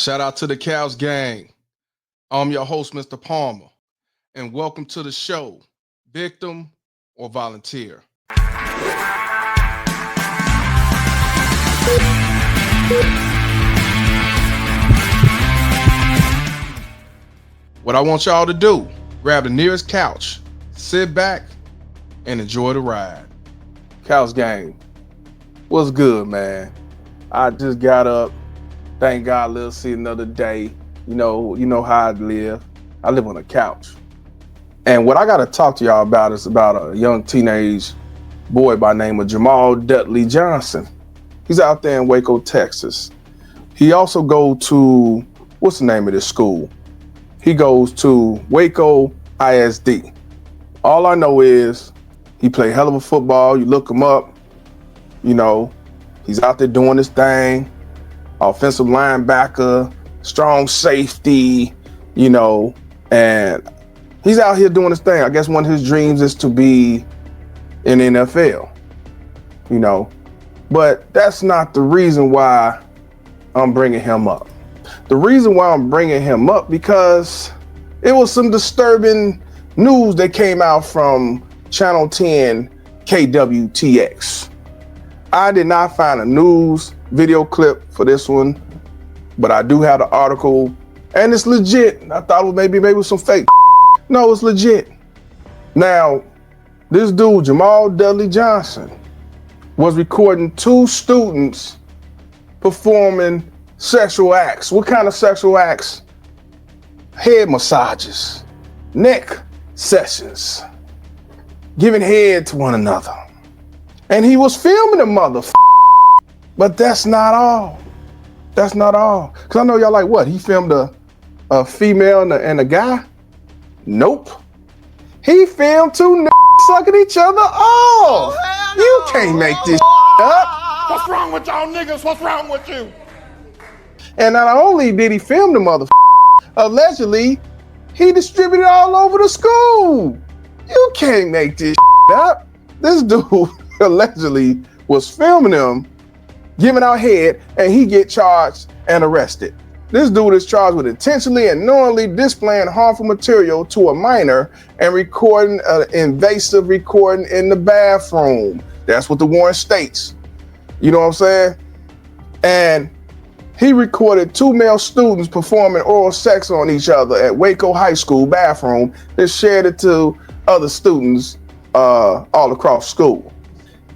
Shout out to the Cows Gang. I'm your host, Mr. Palmer, and welcome to the show, Victim or Volunteer. What I want y'all to do, grab the nearest couch, sit back, and enjoy the ride. Cows Gang, what's good, man? I just got up. Thank God, let's see another day. You know how I live. I live on a couch. And what I got to talk to y'all about is about a young teenage boy by the name of Jamal Dudley Johnson. He's out there in Waco, Texas. He also goes to, what's the name of this school? He goes to Waco ISD. All I know is he played hell of a football. You look him up, he's out there doing his thing. Offensive linebacker, strong safety, and he's out here doing his thing. I guess one of his dreams is to be in the NFL, but that's not the reason why I'm bringing him up. The reason why I'm bringing him up because it was some disturbing news that came out from Channel 10 KWTX. I did not find a news video clip for this one, but I do have the article, and it's legit. I thought it was maybe some fake. No, it's legit. Now, this dude, Jamal Dudley Johnson, was recording two students performing sexual acts. What kind of sexual acts? Head massages, neck sessions, giving head to one another. And he was filming the motherfucker. But that's not all. That's not all. Because I know y'all like, what? He filmed a female and a guy? Nope. He filmed two niggas sucking each other off. Oh, you can't make this up. What's wrong with y'all niggas? What's wrong with you? And not only did he film the motherfucker, allegedly, he distributed all over the school. You can't make this up. This dude allegedly was filming him giving out head, and he get charged and arrested. This dude is charged with intentionally and knowingly displaying harmful material to a minor and recording an invasive recording in the bathroom. That's what the warrant states. You know what I'm saying? And he recorded two male students performing oral sex on each other at Waco High School bathroom, then shared it to other students all across school.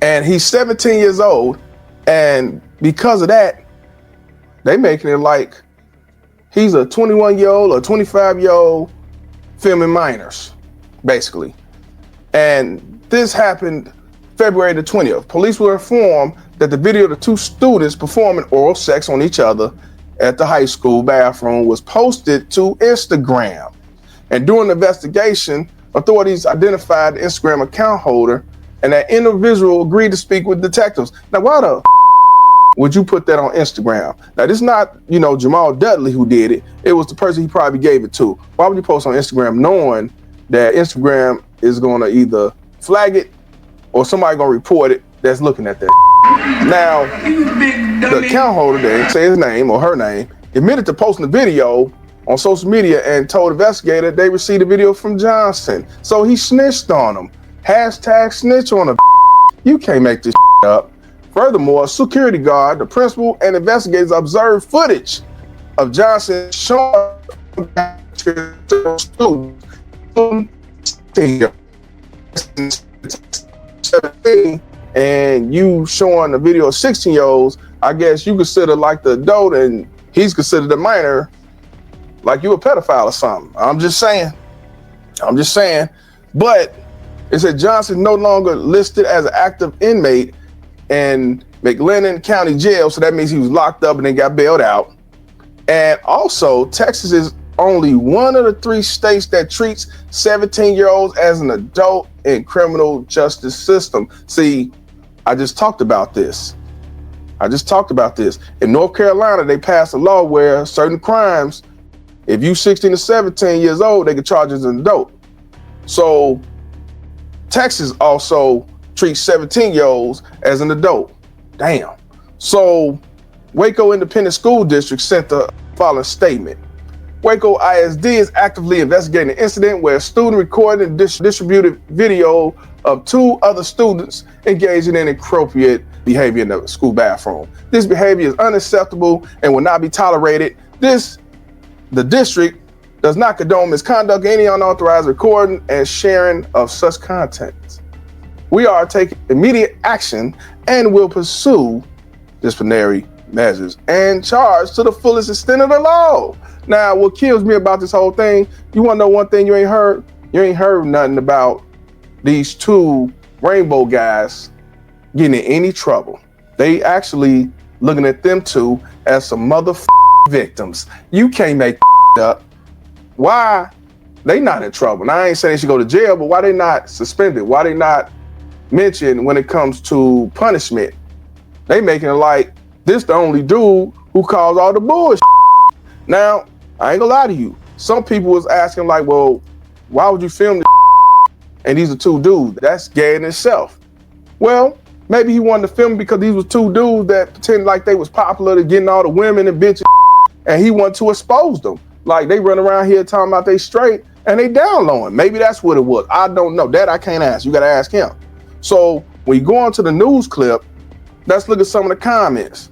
And he's 17 years old. And because of that, they making it like he's a 21-year-old or 25-year-old filming minors, basically. And this happened February the 20th. Police were informed that the video of the two students performing oral sex on each other at the high school bathroom was posted to Instagram. And during the investigation, authorities identified the Instagram account holder, and that individual agreed to speak with detectives. Now, why the would you put that on Instagram? Now, this is not, Jamal Dudley who did it. It was the person he probably gave it to. Why would you post on Instagram knowing that Instagram is going to either flag it or somebody going to report it that's looking at that? Now, the account holder, they didn't say his name or her name, admitted to posting the video on social media and told investigator they received the video from Johnson. So he snitched on him. Hashtag snitch on him. You can't make this up. Furthermore, a security guard, the principal, and investigators observed footage of Johnson showing students 17, and you showing the video of 16-year-olds. I guess you consider like the adult, and he's considered a minor, like you a pedophile or something. I'm just saying. But it said Johnson no longer listed as an active inmate in McLennan County Jail, so that means he was locked up and then got bailed out. And also, Texas is only one of the 3 states that treats 17-year-olds as an adult in criminal justice system. See, I just talked about this. In North Carolina, they passed a law where certain crimes, if you 16 to 17 years old, they can charge you as an adult. So Texas also treats 17-year-olds as an adult. Damn. So Waco Independent School District sent the following statement. Waco ISD is actively investigating an incident where a student recorded and distributed video of two other students engaging in inappropriate behavior in the school bathroom. This behavior is unacceptable and will not be tolerated. The district does not condone misconduct, any unauthorized recording and sharing of such content. We are taking immediate action and will pursue disciplinary measures and charge to the fullest extent of the law. Now, what kills me about this whole thing, you wanna know one thing you ain't heard? You ain't heard nothing about these two rainbow guys getting in any trouble. They actually looking at them two as some victims. You can't make up. Why they not in trouble? Now, I ain't saying they should go to jail, but why they not suspended? Why they not mentioned when it comes to punishment? They making it like this the only dude who caused all the bullshit. Now, I ain't gonna lie to you. Some people was asking like, well, why would you film this? And these are two dudes. That's gay in itself. Well, maybe he wanted to film because these was two dudes that pretended like they was popular to getting all the women and bitches, and he wanted to expose them. Like they run around here talking about they straight and they down low. Maybe that's what it was. I don't know. That I can't ask. You gotta ask him. So when you go on to the news clip, let's look at some of the comments.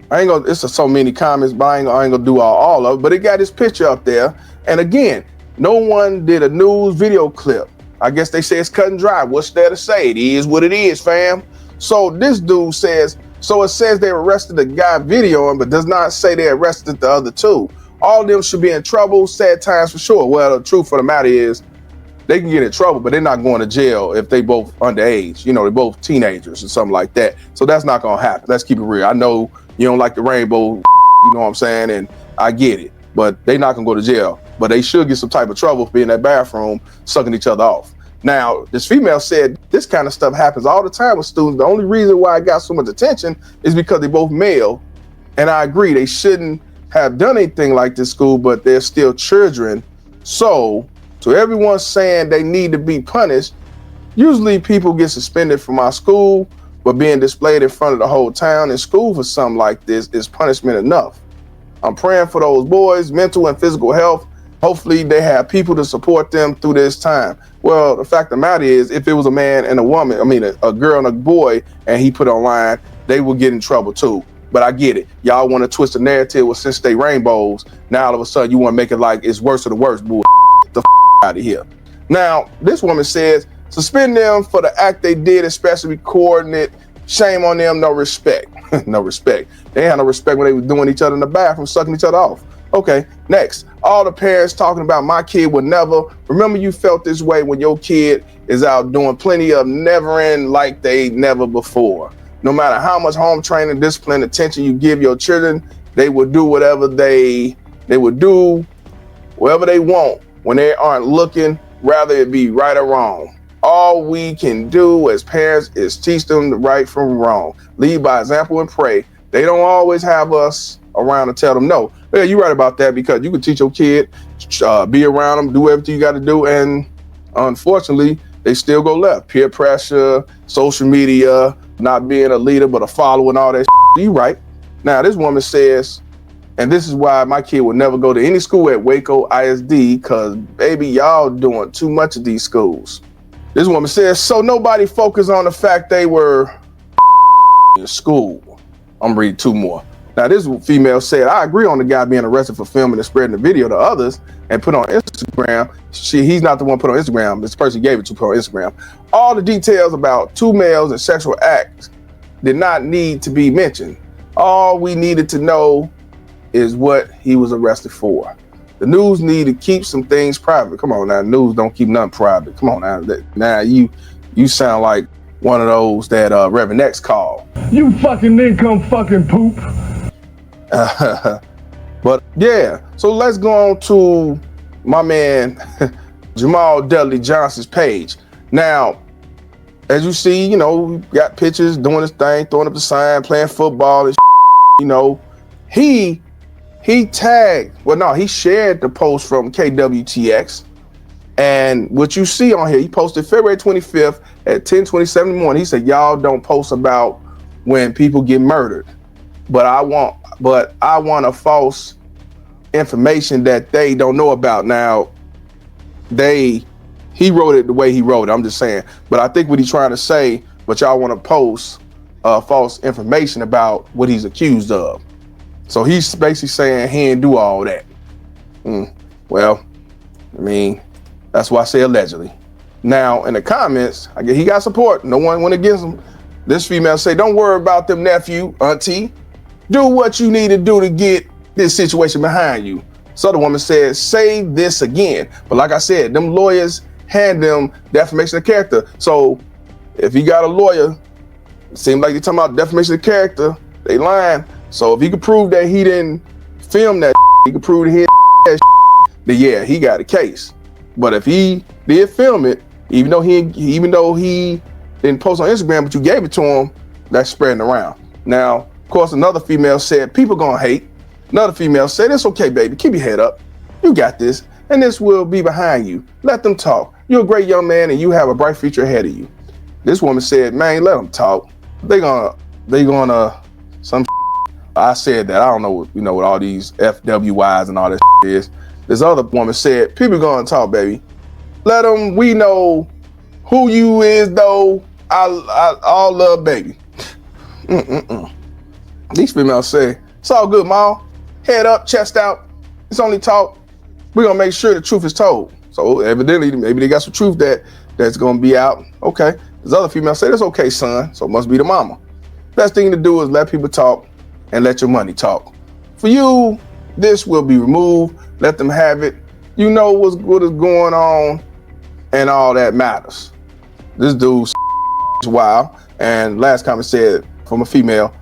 It's so many comments, but I ain't gonna do all of it, but it got this picture up there. And again, no one did a news video clip. I guess they say it's cut and dry. What's there to say? It is what it is, fam. So this dude says, so it says they arrested the guy videoing, but does not say they arrested the other two. All of them should be in trouble, sad times for sure. Well, the truth of the matter is, they can get in trouble, but they're not going to jail if they both underage. You know, they're both teenagers or something like that. So that's not gonna happen. Let's keep it real. I know you don't like the rainbow, you know what I'm saying? And I get it, but they're not gonna go to jail. But they should get some type of trouble for being in that bathroom, sucking each other off. Now, this female said this kind of stuff happens all the time with students. The only reason why it got so much attention is because they're both male. And I agree, they shouldn't have done anything like this school, but they're still children. So, to everyone saying they need to be punished, usually people get suspended from our school, but being displayed in front of the whole town in school for something like this is punishment enough. I'm praying for those boys' mental and physical health. Hopefully they have people to support them through this time. Well, the fact of the matter is, if it was a man and a woman, a girl and a boy, and he put online, they would get in trouble too. But I get it. Y'all want to twist the narrative with since they rainbows. Now all of a sudden you want to make it like it's worse of the worst, boy. Get the out of here. Now, this woman says, suspend them for the act they did, especially recording it. Shame on them, no respect. No respect. They had no respect when they were doing each other in the bathroom, sucking each other off. Okay, next. All the parents talking about my kid would never. Remember you felt this way when your kid is out doing plenty of nevering like they never before. No matter how much home training, discipline, attention you give your children, they will do whatever they would do, whatever they want when they aren't looking, rather it be right or wrong. All we can do as parents is teach them the right from wrong. Lead by example and pray. They don't always have us around to tell them no. Yeah, you're right about that, because you can teach your kid, be around them, do everything you got to do, and unfortunately, they still go left. Peer pressure, social media, not being a leader but a follower and all that. You right. Now, this woman says, and this is why my kid would never go to any school at Waco ISD, because baby, y'all doing too much of these schools. This woman says, so nobody focused on the fact they were in school. I'm reading two more. Now, this female said, I agree on the guy being arrested for filming and spreading the video to others and put on Instagram. He's not the one put on Instagram. This person gave it to put on Instagram. All the details about two males and sexual acts did not need to be mentioned. All we needed to know is what he was arrested for. The news need to keep some things private. Come on now, news don't keep nothing private. Come on now. Now you sound like one of those that Reverend X called. You fucking nincombe fucking poop. But yeah, so let's go on to my man Jamal Dudley Johnson's page. Now, as you see, you know, we got pictures doing his thing, throwing up the sign, playing football and you know, he tagged, well, no, he shared the post from KWTX. And what you see on here, he posted February 25th at 10:27 in the morning. He said, y'all don't post about when people get murdered, but I want a false information that they don't know about. Now, he wrote it the way he wrote it, I'm just saying. But I think what he's trying to say, but y'all want to post false information about what he's accused of. So he's basically saying he didn't do all that. Well, I mean, that's why I say allegedly. Now, in the comments, I guess he got support. No one went against him. This female say, don't worry about them, nephew, auntie. Do what you need to do to get this situation behind you. So the woman said, say this again. But like I said, them lawyers hand them defamation of character. So if you got a lawyer, it seems like you're talking about defamation of character, they lying. So if he could prove that he didn't film that, he could prove that he didn't then yeah, he got a case. But if he did film it, even though he didn't post on Instagram, but you gave it to him, that's spreading around. Now, of course, another female said, people gonna hate. Another female said, it's okay, baby, keep your head up. You got this, and this will be behind you. Let them talk. You're a great young man, and you have a bright future ahead of you. This woman said, man, let them talk. They gonna, some I said that, I don't know what all these FWYs and all that is. This other woman said, people gonna talk, baby. Let them, we know who you is, though. I all love baby. These females say, it's all good, Ma. Head up, chest out. It's only talk. We're gonna make sure the truth is told. So evidently, maybe they got some truth that's gonna be out. Okay. This other female said, it's okay, son. So it must be the mama. Best thing to do is let people talk and let your money talk. For you, this will be removed. Let them have it. You know what is going on, and all that matters. This dude's wild. And last comment said from a female,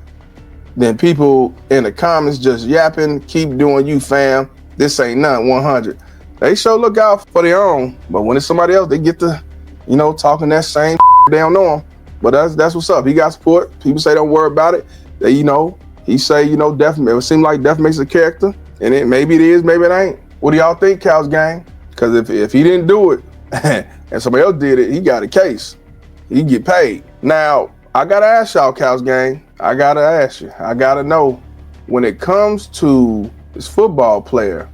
then people in the comments just yapping, keep doing you, fam. This ain't nothing 100. They sure look out for their own, but when it's somebody else, they get to, talking that same they don't know him. But that's what's up. He got support. People say don't worry about it. They, he say, definitely, it would seem like defamation of character, and maybe it is, maybe it ain't. What do y'all think, Cows Gang? Because if he didn't do it and somebody else did it, he got a case. He get paid. Now, I gotta ask y'all, Cows Gang. I gotta ask you. I gotta know, when it comes to this football player,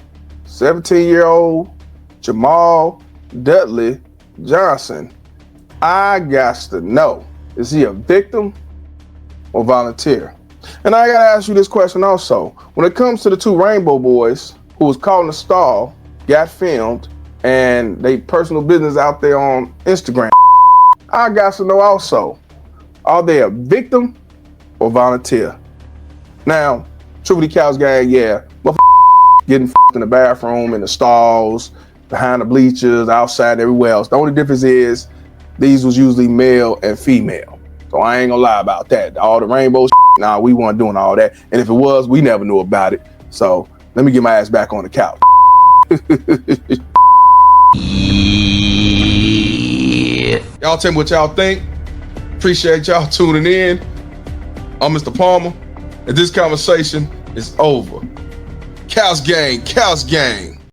17-year-old Jamal Dudley Johnson, I got to know, is he a victim or volunteer? And I gotta ask you this question also. When it comes to the two Rainbow Boys who was caught in a stall, got filmed, and they personal business out there on Instagram, I got to know also, are they a victim or volunteer? Now, truly, Cows Gang, yeah, getting in the bathroom, in the stalls, behind the bleachers, outside, everywhere else. The only difference is these was usually male and female. So I ain't gonna lie about that. All the rainbow nah, we weren't doing all that. And if it was, we never knew about it. So let me get my ass back on the couch. Y'all tell me what y'all think. Appreciate y'all tuning in. I'm Mr. Palmer, and this conversation is over. Cows Gang, Cows Gang.